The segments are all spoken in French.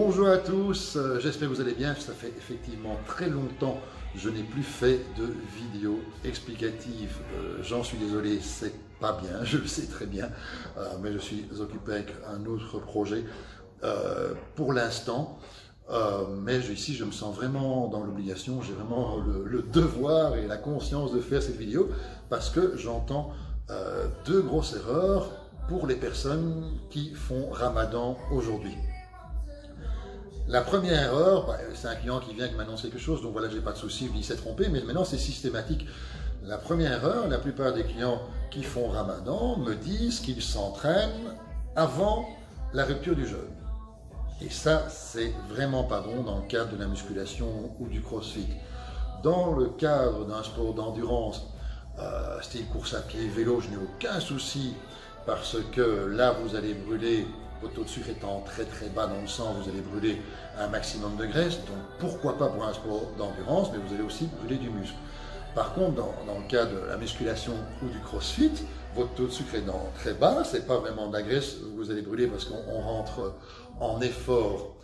Bonjour à tous, j'espère que vous allez bien. Ça fait effectivement très longtemps que je n'ai plus fait de vidéo explicative. J'en suis désolé, c'est pas bien, je le sais très bien, mais je suis occupé avec un autre projet pour l'instant. Mais ici, je me sens vraiment dans l'obligation, j'ai vraiment le devoir et la conscience de faire cette vidéo parce que j'entends deux grosses erreurs pour les personnes qui font Ramadan aujourd'hui. La première erreur, c'est un client qui vient qui m'annonce quelque chose, donc voilà, j'ai pas de souci, il s'est trompé, mais maintenant c'est systématique. La première erreur, la plupart des clients qui font Ramadan me disent qu'ils s'entraînent avant la rupture du jeûne. Et ça, c'est vraiment pas bon dans le cadre de la musculation ou du crossfit. Dans le cadre d'un sport d'endurance, style course à pied, vélo, je n'ai aucun souci parce que là, vous allez brûler, votre taux de sucre étant très très bas dans le sang, vous allez brûler un maximum de graisse, donc pourquoi pas pour un sport d'endurance, mais vous allez aussi brûler du muscle. Par contre, dans le cas de la musculation ou du crossfit, votre taux de sucre étant très bas, c'est pas vraiment de la graisse que vous allez brûler parce qu'on rentre en effort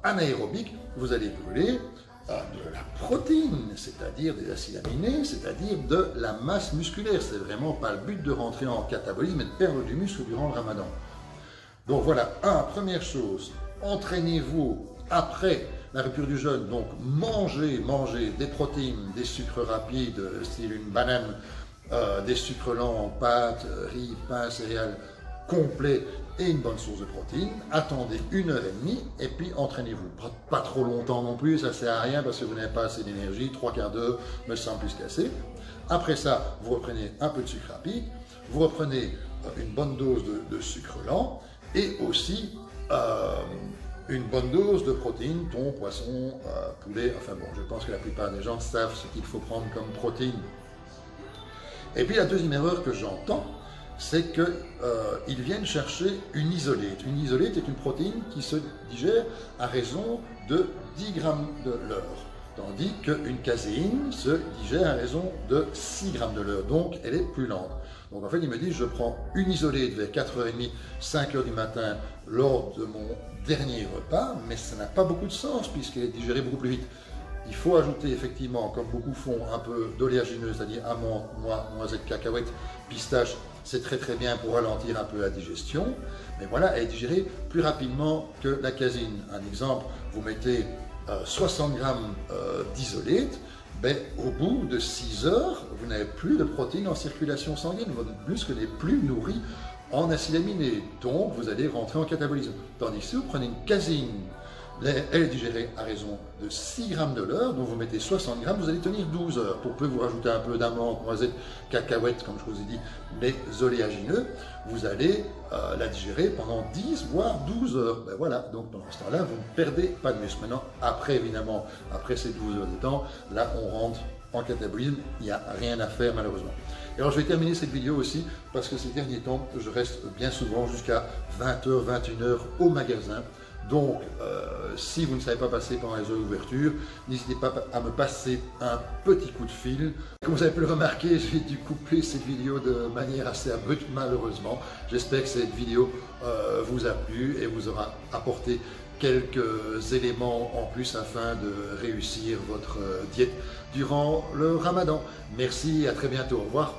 anaérobique, vous allez brûler de la protéine, c'est-à-dire des acides aminés, c'est-à-dire de la masse musculaire. C'est vraiment pas le but de rentrer en catabolisme et de perdre du muscle durant le Ramadan. Donc voilà, première chose, entraînez-vous après la rupture du jeûne, donc mangez des protéines, des sucres rapides, style une banane, des sucres lents, pâtes, riz, pain, céréales complets et une bonne source de protéines. Attendez 1h30 et puis entraînez-vous. Pas trop longtemps non plus, ça ne sert à rien parce que vous n'avez pas assez d'énergie, 3/4 d'heure me semble plus qu'assez. Après ça, vous reprenez un peu de sucre rapide, vous reprenez une bonne dose de sucre lent, et aussi une bonne dose de protéines, thon, poisson, poulet, enfin bon, je pense que la plupart des gens savent ce qu'il faut prendre comme protéines. Et puis la deuxième erreur que j'entends, c'est qu'ils viennent chercher une isolate. Une isolate est une protéine qui se digère à raison de 10 grammes de l'heure, tandis qu'une caséine se digère à raison de 6 grammes de l'heure, donc elle est plus lente. Donc en fait, il me dit, je prends une isolée vers 4h30, 5h du matin lors de mon dernier repas, mais ça n'a pas beaucoup de sens puisqu'elle est digérée beaucoup plus vite. Il faut ajouter effectivement, comme beaucoup font, un peu d'oléagineux, c'est-à-dire amandes, noix, noisettes, cacahuètes, pistaches. C'est très très bien pour ralentir un peu la digestion, mais voilà, elle est digérée plus rapidement que la caséine. Un exemple, vous mettez 60 grammes d'isolate, ben, au bout de 6 heures, vous n'avez plus de protéines en circulation sanguine, votre muscle n'est plus nourri en acides aminés, donc vous allez rentrer en catabolisme. Tandis que si vous prenez une caséine, elle est digérée à raison de 6 grammes de l'heure, donc vous mettez 60 grammes, vous allez tenir 12 heures. Pour peu vous rajoutez un peu d'amandes, noisettes, cacahuètes, comme je vous ai dit, les oléagineux, vous allez la digérer pendant 10 voire 12 heures. Ben voilà, donc pendant ce temps-là, vous ne perdez pas de muscle. Maintenant, après évidemment, après ces 12 heures de temps, là on rentre en catabolisme, il n'y a rien à faire malheureusement. Et alors je vais terminer cette vidéo aussi parce que ces derniers temps, je reste bien souvent jusqu'à 20h, 21h au magasin. Donc, si vous ne savez pas passer pendant les heures d'ouverture, n'hésitez pas à me passer un petit coup de fil. Comme vous avez pu le remarquer, j'ai dû couper cette vidéo de manière assez abrupte, malheureusement. J'espère que cette vidéo vous a plu et vous aura apporté quelques éléments en plus afin de réussir votre diète durant le Ramadan. Merci et à très bientôt. Au revoir.